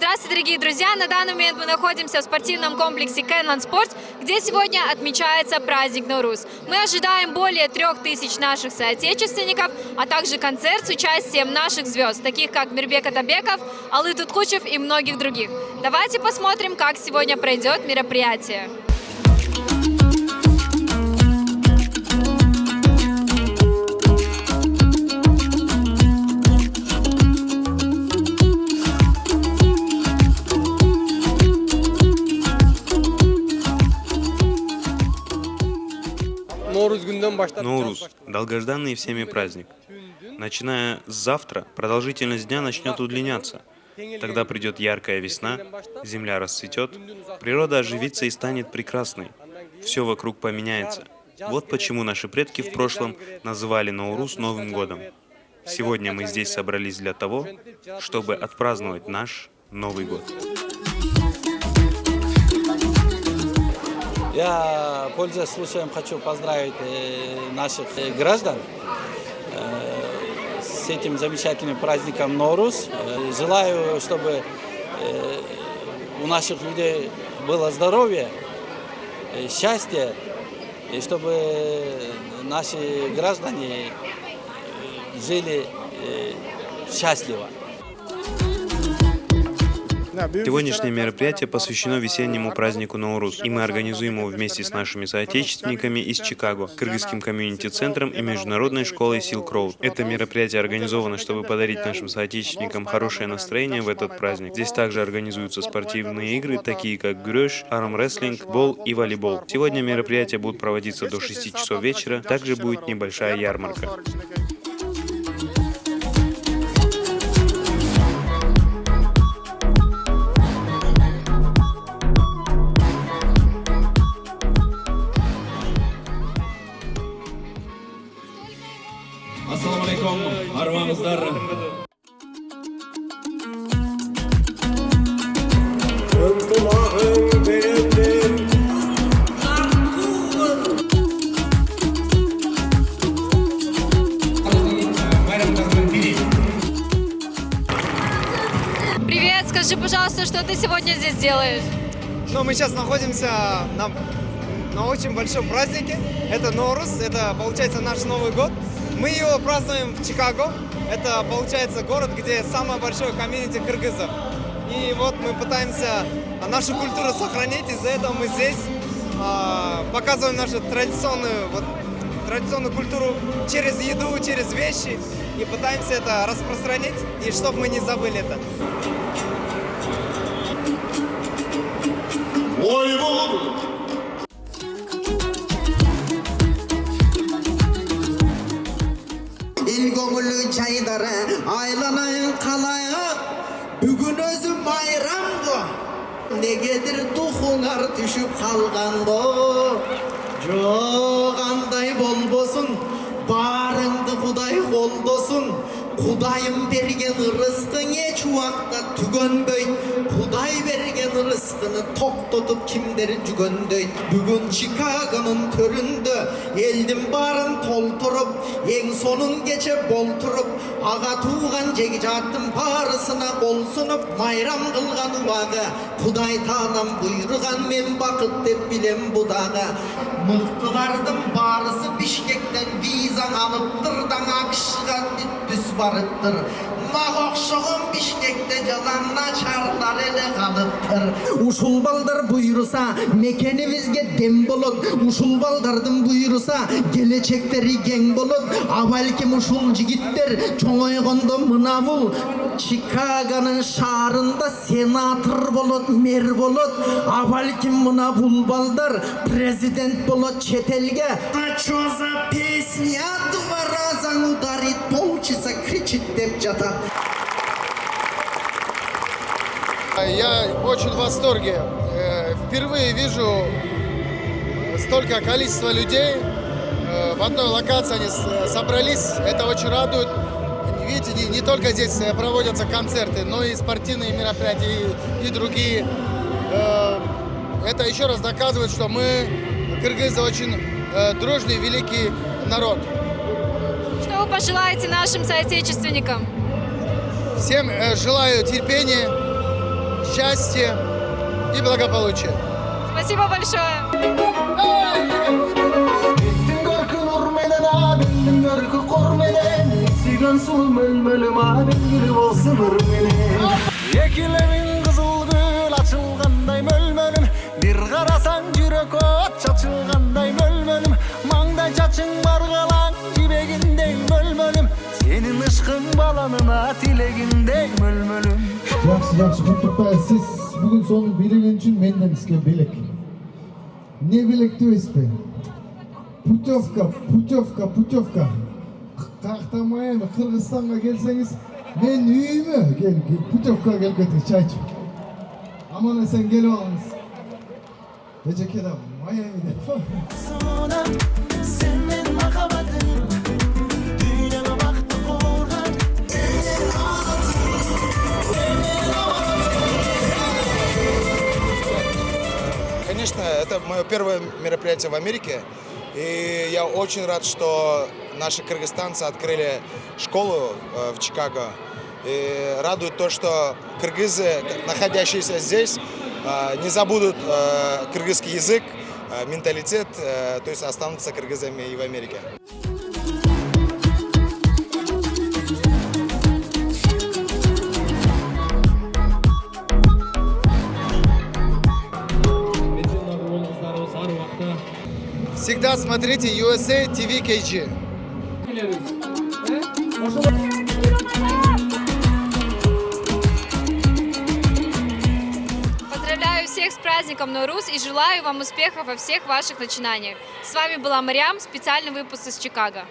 Здравствуйте, дорогие друзья! На данный момент мы находимся в спортивном комплексе Кенланд Спортс, где сегодня отмечается праздник Ноурус. Мы ожидаем более 3000 наших соотечественников, а также концерт с участием наших звезд, таких как Мирбек Атабеков, Алы Туткучев и многих других. Давайте посмотрим, как сегодня пройдет мероприятие. Ноурус – долгожданный всеми праздник. Начиная с завтра, продолжительность дня начнет удлиняться. Тогда придет яркая весна, земля расцветет, природа оживится и станет прекрасной. Все вокруг поменяется. Вот почему наши предки в прошлом называли Ноурус Новым годом. Сегодня мы здесь собрались для того, чтобы отпраздновать наш Новый год. Я, пользуясь случаем, хочу поздравить наших граждан с этим замечательным праздником Ноурус. Желаю, чтобы у наших людей было здоровье, счастье, и чтобы наши граждане жили счастливо. Сегодняшнее мероприятие посвящено весеннему празднику Ноурус, и мы организуем его вместе с нашими соотечественниками из Чикаго, Кыргызским комьюнити-центром и Международной школой Silk Road. Это мероприятие организовано, чтобы подарить нашим соотечественникам хорошее настроение в этот праздник. Здесь также организуются спортивные игры, такие как грёш, армрестлинг, бол и волейбол. Сегодня мероприятия будут проводиться до 6 часов вечера, также будет небольшая ярмарка. Ассаламалейкум, арвамыздар. Привет, скажи, пожалуйста, что ты сегодня здесь делаешь? Ну, мы сейчас находимся на очень большом празднике. Это Ноурус, это, получается, наш Новый год. Мы его празднуем в Чикаго. Это, получается, город, где самое большое комьюнити кыргызов. И вот мы пытаемся нашу культуру сохранить. Из-за этого мы здесь показываем нашу традиционную культуру через еду, через вещи. И пытаемся это распространить, и чтобы мы не забыли это. El көңілі жайдары айланайын қалайық, бүгін өзі майрамғы, негедір тұхыңар түшіп қалғанғы. Жоқ андай болбосын, барыңды Құдай қолдосын. Құдайым берген рызқың еш уақытта түгөнбейді. Құдай берген рызқыны тоқтатып кімдер жүгөндейді. Бүгін Чикагоның төрінде елдің барын толтырып, ең сонын кеше болтырып, аға туған жегжаттың барысына қол сұнып, майрам қылған уағы. Құдай Таалам бұйырған мен бақыт деп білем бұдағы. Мықтылардың барысы Бишкектен виза алыптырдан ақшыға түс барыптыр. Мағоқшығын Бишкекте жаланна чарлар елі қалыптыр. Ушул балдар бұйырса, мекенімізге дем болот. Ушул балдардың бұйырса, келечектері ген болот. Авалкем ушул жігіттер, чоңойғонда мынавул. Чикагоның шарында сенатор болот, мэр болот. Авалкем мына бұл балдар президент болот четелге. А чё за песня? Два раза ударит, полчаса кричит деп жатат. Я очень в восторге. Впервые вижу столько количества людей. В одной локации они собрались. Это очень радует. Видите, не только здесь проводятся концерты, но и спортивные мероприятия и другие. Это еще раз доказывает, что мы, кыргызы, очень дружный, великий народ. Что вы пожелаете нашим соотечественникам? Всем желаю терпения, счастья и благополучия. Спасибо большое. Ettin görkü nur menen abindin görkü kor menen Sigan sulu mölmölüm abin gülü olsun ır menen Ekilemin kızıl gül açılganday mölmölüm Bir karasan jürek ot çaçılganday mölmölüm Mangday çaçın bargalan jibegindey mölmölüm Senin ışkın balanına tilegindey mölmölüm Жақсы, құттықтайсыз. Сіз бүгін соны билеген үшін менден сізге билік. Не билікті өспе? Путевка. Қақтамайын, Қырғызстанға келсеңіз, мен үйіме путевка келіп кетті, чай ішіп. Аман есен келіп алыңыз. Ежекеда Майамиде. Senin makabatın Dünyama baktı korkan Конечно, это мое первое мероприятие в Америке. И я очень рад, что наши кыргызстанцы открыли школу в Чикаго. И радует то, что кыргызы, находящиеся здесь, не забудут кыргызский язык, менталитет, то есть останутся кыргызами и в Америке. Всегда смотрите USA TV KG. Поздравляю всех с праздником Ноурус и желаю вам успехов во всех ваших начинаниях. С вами была Мариам, специальный выпуск из Чикаго.